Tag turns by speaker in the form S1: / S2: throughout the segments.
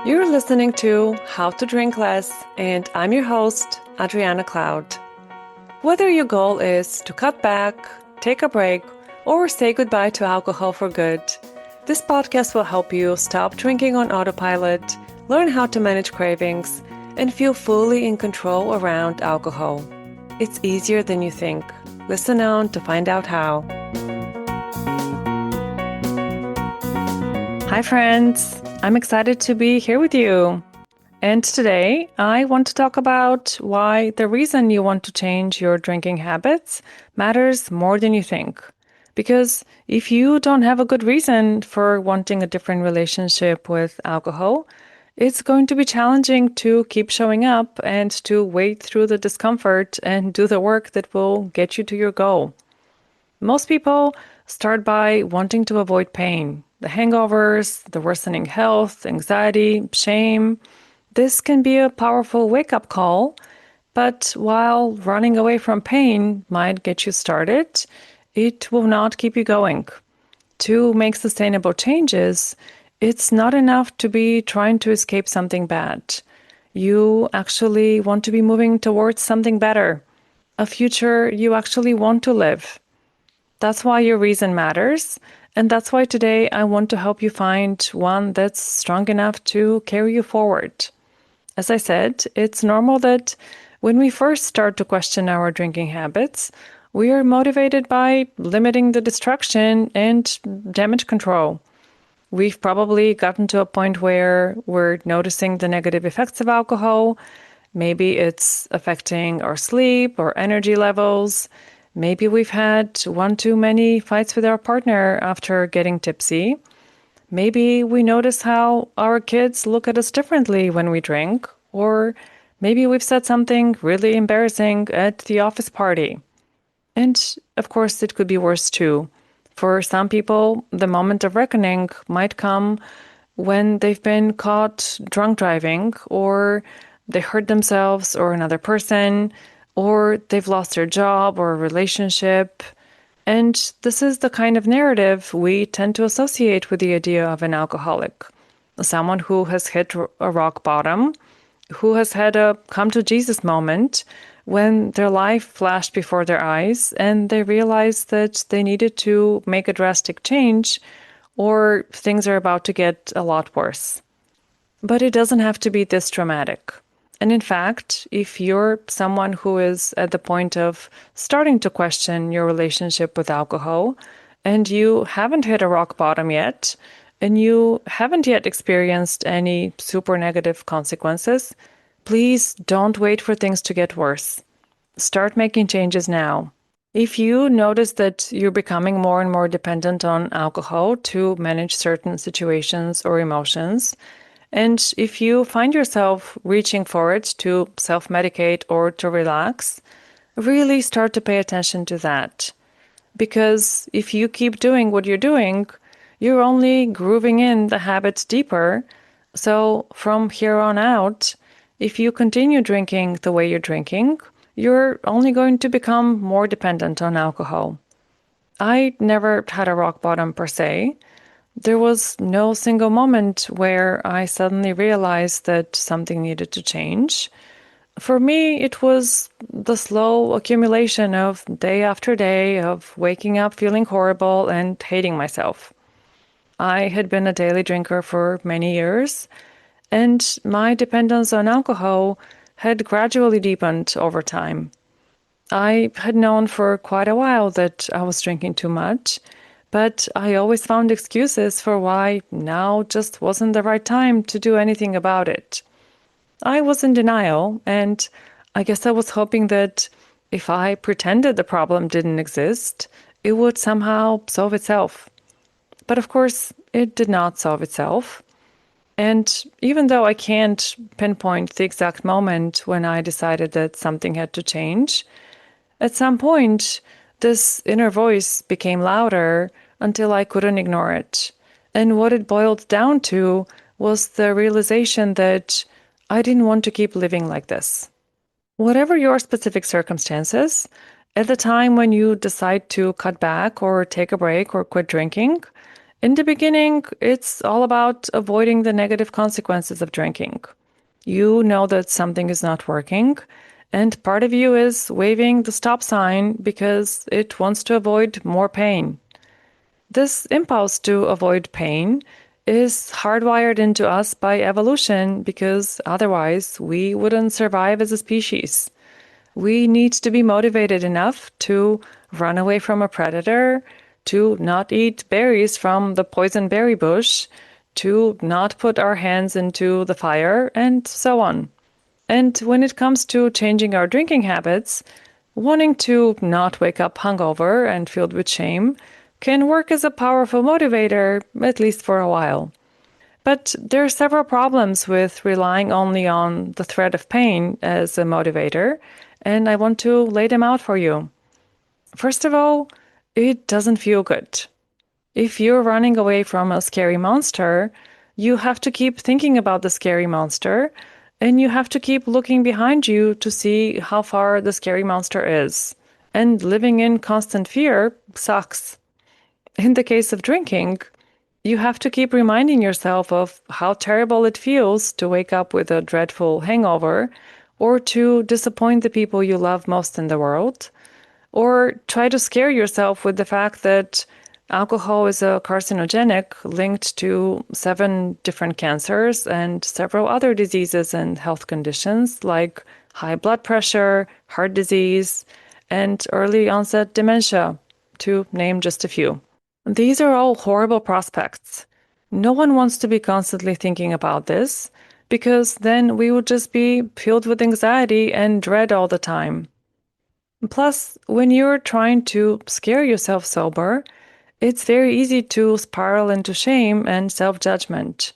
S1: You're listening to How to Drink Less, and I'm your host, Adriana Cloud. Whether your goal is to cut back, take a break, or say goodbye to alcohol for good, this podcast will help you stop drinking on autopilot, learn how to manage cravings, and feel fully in control around alcohol. It's easier than you think. Listen on to find out how. Hi, friends. I'm excited to be here with you. And today, I want to talk about why the reason you want to change your drinking habits matters more than you think. Because if you don't have a good reason for wanting a different relationship with alcohol, it's going to be challenging to keep showing up and to wade through the discomfort and do the work that will get you to your goal. Most people start by wanting to avoid pain, the hangovers, the worsening health, anxiety, shame. This can be a powerful wake-up call, but while running away from pain might get you started, it will not keep you going. To make sustainable changes, it's not enough to be trying to escape something bad. You actually want to be moving towards something better, a future you actually want to live. That's why your reason matters, and that's why today I want to help you find one that's strong enough to carry you forward. As I said, it's normal that when we first start to question our drinking habits, we are motivated by limiting the distraction and damage control. We've probably gotten to a point where we're noticing the negative effects of alcohol. Maybe it's affecting our sleep or energy levels. Maybe we've had one too many fights with our partner after getting tipsy. Maybe we notice how our kids look at us differently when we drink, or maybe we've said something really embarrassing at the office party. And of course, it could be worse too. For some people, the moment of reckoning might come when they've been caught drunk driving, or they hurt themselves or another person, or they've lost their job or relationship. And this is the kind of narrative we tend to associate with the idea of an alcoholic. Someone who has hit a rock bottom, who has had a come to Jesus moment when their life flashed before their eyes and they realized that they needed to make a drastic change or things are about to get a lot worse. But it doesn't have to be this dramatic. And in fact, if you're someone who is at the point of starting to question your relationship with alcohol, and you haven't hit a rock bottom yet, and you haven't yet experienced any super negative consequences, please don't wait for things to get worse. Start making changes now. If you notice that you're becoming more and more dependent on alcohol to manage certain situations or emotions, and if you find yourself reaching for it to self-medicate or to relax, really start to pay attention to that. Because if you keep doing what you're doing, you're only grooving in the habits deeper. So from here on out, if you continue drinking the way you're drinking, you're only going to become more dependent on alcohol. I never had a rock bottom per se. There was no single moment where I suddenly realized that something needed to change. For me, it was the slow accumulation of day after day of waking up feeling horrible and hating myself. I had been a daily drinker for many years, and my dependence on alcohol had gradually deepened over time. I had known for quite a while that I was drinking too much, but I always found excuses for why now just wasn't the right time to do anything about it. I was in denial, and I guess I was hoping that if I pretended the problem didn't exist, it would somehow solve itself. But of course, it did not solve itself. And even though I can't pinpoint the exact moment when I decided that something had to change, at some point, this inner voice became louder until I couldn't ignore it. And what it boiled down to was the realization that I didn't want to keep living like this. Whatever your specific circumstances, at the time when you decide to cut back or take a break or quit drinking, In the beginning, it's all about avoiding the negative consequences of drinking. You know that something is not working, and part of you is waving the stop sign because it wants to avoid more pain. This impulse to avoid pain is hardwired into us by evolution because otherwise we wouldn't survive as a species. We need to be motivated enough to run away from a predator, to not eat berries from the poison berry bush, to not put our hands into the fire, and so on. And when it comes to changing our drinking habits, wanting to not wake up hungover and filled with shame can work as a powerful motivator, at least for a while. But there are several problems with relying only on the threat of pain as a motivator, and I want to lay them out for you. First of all, it doesn't feel good. If you're running away from a scary monster, you have to keep thinking about the scary monster, and you have to keep looking behind you to see how far the scary monster is. And living in constant fear sucks. In the case of drinking, you have to keep reminding yourself of how terrible it feels to wake up with a dreadful hangover, or to disappoint the people you love most in the world, or try to scare yourself with the fact that alcohol is a carcinogenic linked to 7 different cancers and several other diseases and health conditions like high blood pressure, heart disease, and early onset dementia, to name just a few. These are all horrible prospects. No one wants to be constantly thinking about this because then we would just be filled with anxiety and dread all the time. Plus, when you're trying to scare yourself sober, it's very easy to spiral into shame and self-judgment.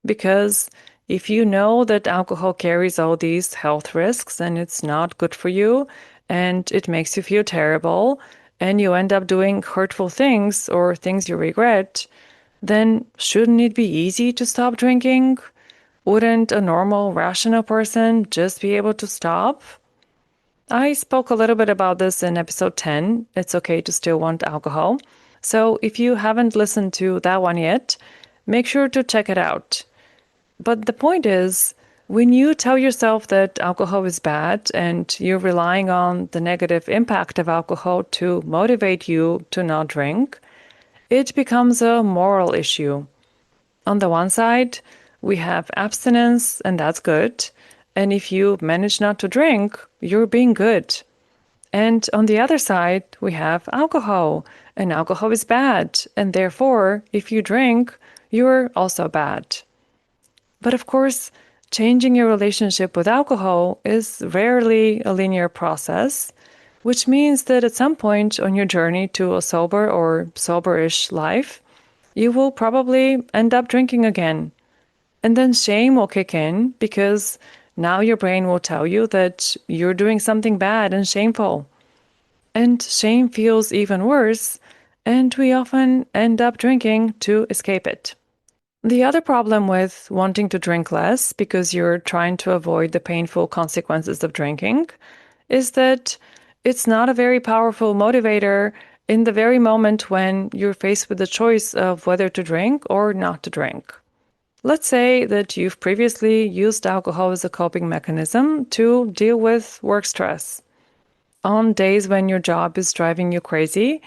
S1: Because if you know that alcohol carries all these health risks and it's not good for you and it makes you feel terrible and you end up doing hurtful things or things you regret, then shouldn't it be easy to stop drinking? Wouldn't a normal, rational person just be able to stop? I spoke a little bit about this in episode 10. It's okay to still want alcohol. So if you haven't listened to that one yet, make sure to check it out. But the point is, when you tell yourself that alcohol is bad and you're relying on the negative impact of alcohol to motivate you to not drink, it becomes a moral issue. On the one side, we have abstinence, and that's good. And if you manage not to drink, you're being good. And on the other side, we have alcohol, and alcohol is bad. And therefore, if you drink, you're also bad. But of course, changing your relationship with alcohol is rarely a linear process, which means that at some point on your journey to a sober or soberish life, you will probably end up drinking again. And then shame will kick in because now your brain will tell you that you're doing something bad and shameful. And shame feels even worse, and we often end up drinking to escape it. The other problem with wanting to drink less because you're trying to avoid the painful consequences of drinking is that it's not a very powerful motivator in the very moment when you're faced with the choice of whether to drink or not to drink. Let's say that you've previously used alcohol as a coping mechanism to deal with work stress. On days when your job is driving you crazy,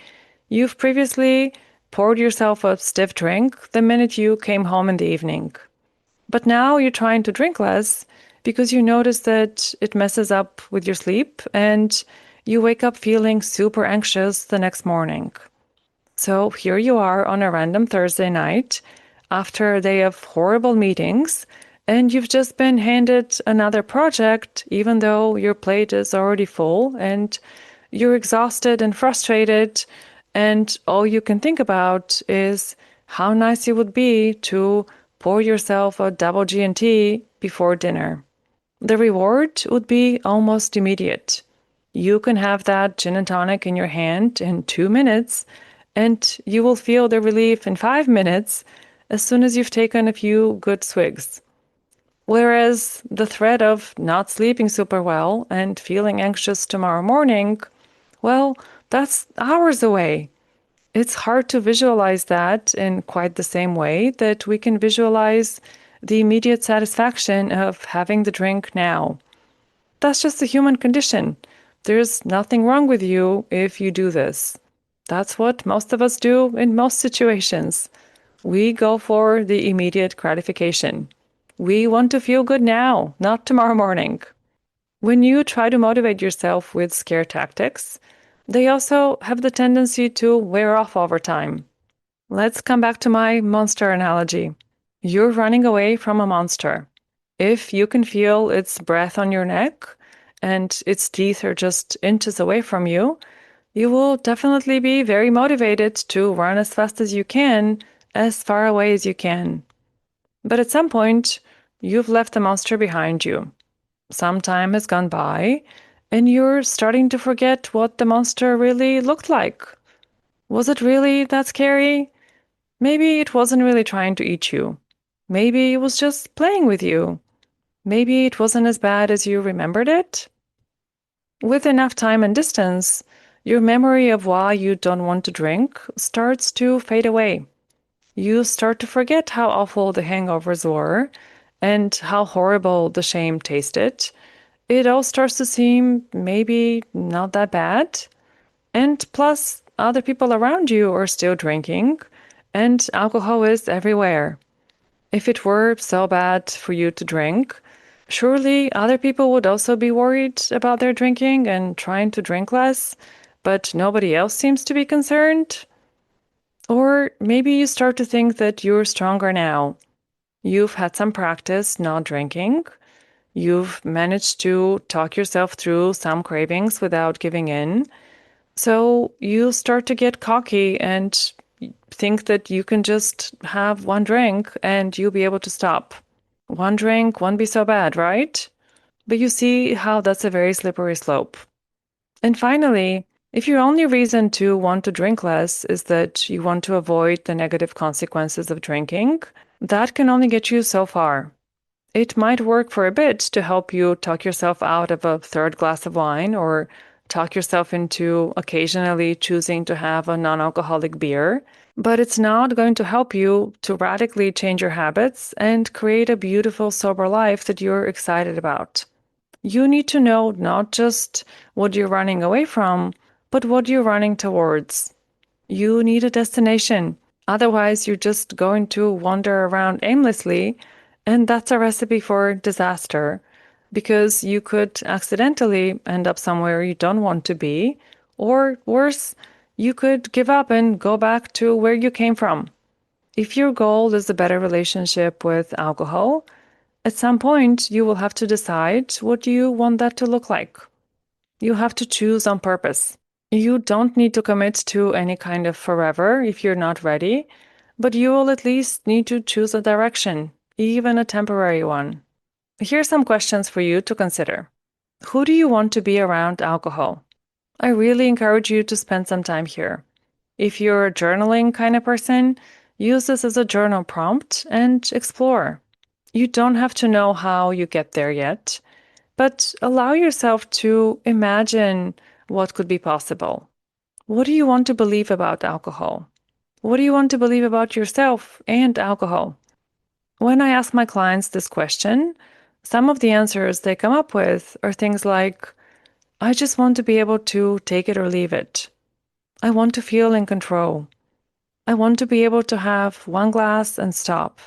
S1: you've previously poured yourself a stiff drink the minute you came home in the evening. But now you're trying to drink less because you notice that it messes up with your sleep and you wake up feeling super anxious the next morning. So here you are on a random Thursday night after a day of horrible meetings, and you've just been handed another project, even though your plate is already full and you're exhausted and frustrated, and all you can think about is how nice it would be to pour yourself a double G&T before dinner. The reward would be almost immediate. You can have that gin and tonic in your hand in 2 minutes, and you will feel the relief in 5 minutes as soon as you've taken a few good swigs. Whereas the threat of not sleeping super well and feeling anxious tomorrow morning, well, that's hours away. It's hard to visualize that in quite the same way that we can visualize the immediate satisfaction of having the drink now. That's just the human condition. There's nothing wrong with you if you do this. That's what most of us do in most situations. We go for the immediate gratification. We want to feel good now, not tomorrow morning. When you try to motivate yourself with scare tactics, they also have the tendency to wear off over time. Let's come back to my monster analogy. You're running away from a monster. If you can feel its breath on your neck and its teeth are just inches away from you, you will definitely be very motivated to run as fast as you can, as far away as you can. But at some point, you've left the monster behind you. Some time has gone by, and you're starting to forget what the monster really looked like. Was it really that scary? Maybe it wasn't really trying to eat you. Maybe it was just playing with you. Maybe it wasn't as bad as you remembered it. With enough time and distance, your memory of why you don't want to drink starts to fade away. You start to forget how awful the hangovers were and how horrible the shame tasted. It all starts to seem maybe not that bad. And plus, other people around you are still drinking, and alcohol is everywhere. If it were so bad for you to drink, surely other people would also be worried about their drinking and trying to drink less, but nobody else seems to be concerned. Or maybe you start to think that you're stronger now. You've had some practice not drinking. You've managed to talk yourself through some cravings without giving in. So you start to get cocky and think that you can just have one drink and you'll be able to stop. One drink won't be so bad, right? But you see how that's a very slippery slope. And finally, if your only reason to want to drink less is that you want to avoid the negative consequences of drinking, that can only get you so far. It might work for a bit to help you talk yourself out of a third glass of wine or talk yourself into occasionally choosing to have a non alcoholic beer, but it's not going to help you to radically change your habits and create a beautiful, sober life that you're excited about. You need to know not just what you're running away from, but what you're running towards. You need a destination. Otherwise, you're just going to wander around aimlessly, and that's a recipe for disaster because you could accidentally end up somewhere you don't want to be, or worse, you could give up and go back to where you came from. If your goal is a better relationship with alcohol, at some point you will have to decide what you want that to look like. You have to choose on purpose. You don't need to commit to any kind of forever if you're not ready, but you will at least need to choose a direction, even a temporary one. Here are some questions for you to consider. Who do you want to be around alcohol? I really encourage you to spend some time here. If you're a journaling kind of person, use this as a journal prompt and explore. You don't have to know how you get there yet, but allow yourself to imagine what could be possible. What do you want to believe about alcohol? What do you want to believe about yourself and alcohol? When I ask my clients this question, some of the answers they come up with are things like, I just want to be able to take it or leave it. I want to feel in control. I want to be able to have one glass and stop.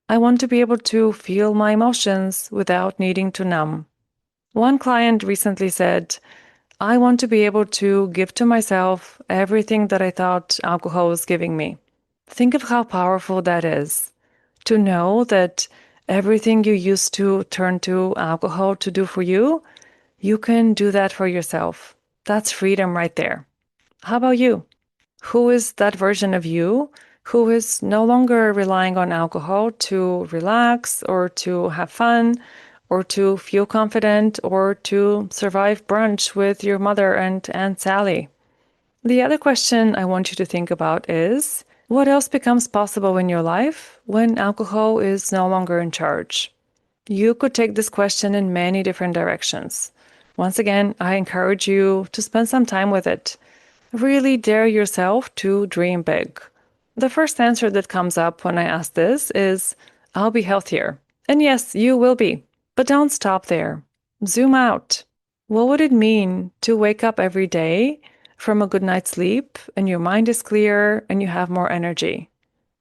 S1: I want to be able to feel my emotions without needing to numb. One client recently said, I want to be able to give to myself everything that I thought alcohol was giving me. Think of how powerful that is. To know that everything you used to turn to alcohol to do for you, you can do that for yourself. That's freedom right there. How about you? Who is that version of you who is no longer relying on alcohol to relax or to have fun or to feel confident or to survive brunch with your mother and Aunt Sally? The other question I want you to think about is, what else becomes possible in your life when alcohol is no longer in charge? You could take this question in many different directions. Once again, I encourage you to spend some time with it. Really dare yourself to dream big. The first answer that comes up when I ask this is, I'll be healthier. And yes, you will be. But don't stop there. Zoom out. What would it mean to wake up every day from a good night's sleep and your mind is clear and you have more energy?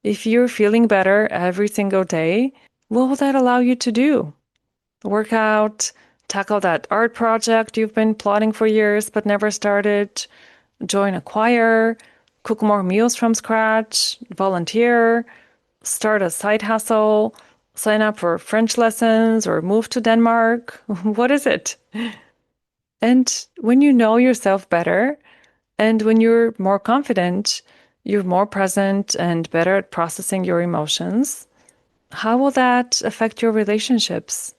S1: If you're feeling better every single day, what will that allow you to do? Work out, tackle that art project you've been plotting for years but never started, join a choir, cook more meals from scratch, volunteer, start a side hustle, sign up for French lessons, or move to Denmark. What is it? And when you know yourself better, and when you're more confident, you're more present and better at processing your emotions, how will that affect your relationships?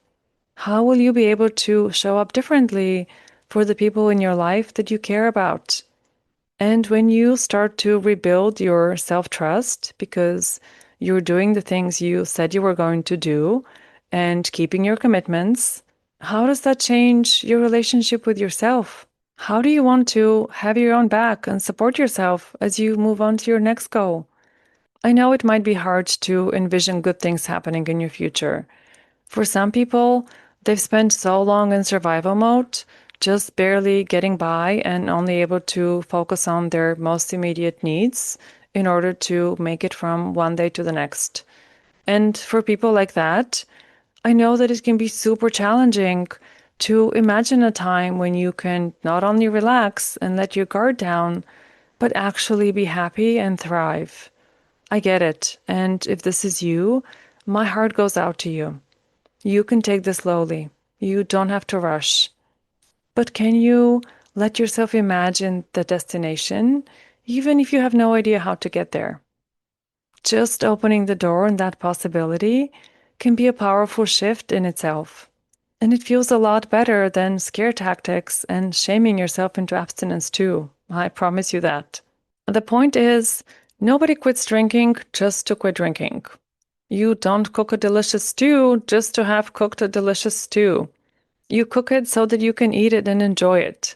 S1: How will you be able to show up differently for the people in your life that you care about? And when you start to rebuild your self-trust because you're doing the things you said you were going to do and keeping your commitments, how does that change your relationship with yourself? How do you want to have your own back and support yourself as you move on to your next goal? I know it might be hard to envision good things happening in your future. For some people, they've spent so long in survival mode, just barely getting by and only able to focus on their most immediate needs in order to make it from one day to the next. And for people like that, I know that it can be super challenging to imagine a time when you can not only relax and let your guard down, but actually be happy and thrive. I get it. And if this is you, my heart goes out to you. You can take this slowly. You don't have to rush. But can you let yourself imagine the destination, even if you have no idea how to get there? Just opening the door and that possibility can be a powerful shift in itself. And it feels a lot better than scare tactics and shaming yourself into abstinence too. I promise you that. The point is, nobody quits drinking just to quit drinking. You don't cook a delicious stew just to have cooked a delicious stew. You cook it so that you can eat it and enjoy it.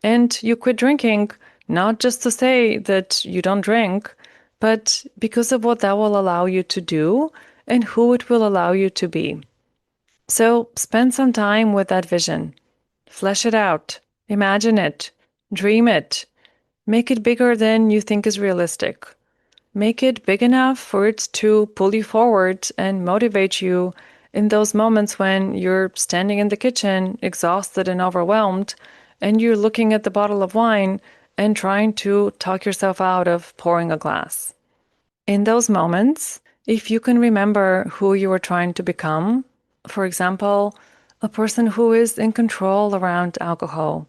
S1: And you quit drinking not just to say that you don't drink, but because of what that will allow you to do and who it will allow you to be. So spend some time with that vision. Flesh it out. Imagine it. Dream it. Make it bigger than you think is realistic. Make it big enough for it to pull you forward and motivate you in those moments when you're standing in the kitchen, exhausted and overwhelmed, and you're looking at the bottle of wine and trying to talk yourself out of pouring a glass. In those moments, if you can remember who you were trying to become, for example, a person who is in control around alcohol,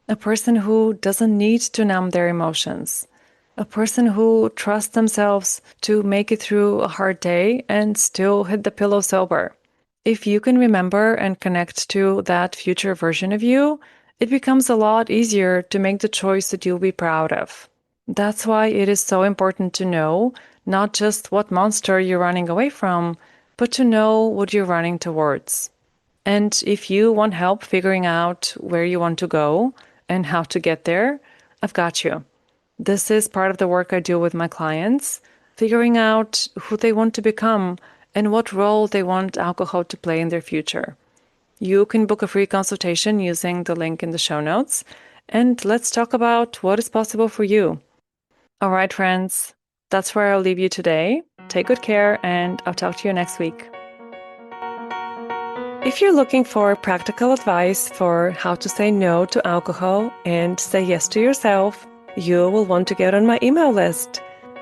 S1: a person who doesn't need to numb their emotions, a person who trusts themselves to make it through a hard day and still hit the pillow sober. If you can remember and connect to that future version of you, it becomes a lot easier to make the choice that you'll be proud of. That's why it is so important to know not just what monster you're running away from, but to know what you're running towards. And if you want help figuring out where you want to go and how to get there, I've got you. This is part of the work I do with my clients, figuring out who they want to become and what role they want alcohol to play in their future. You can book a free consultation using the link in the show notes, and let's talk about what is possible for you. All right, friends, that's where I'll leave you today. Take good care, and I'll talk to you next week. If you're looking for practical advice for how to say no to alcohol and say yes to yourself, you will want to get on my email list.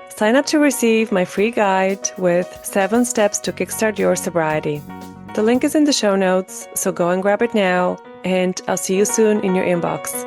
S1: Sign up to receive my free guide with 7 steps to kickstart your sobriety. The link is in the show notes, so go and grab it now, and I'll see you soon in your inbox.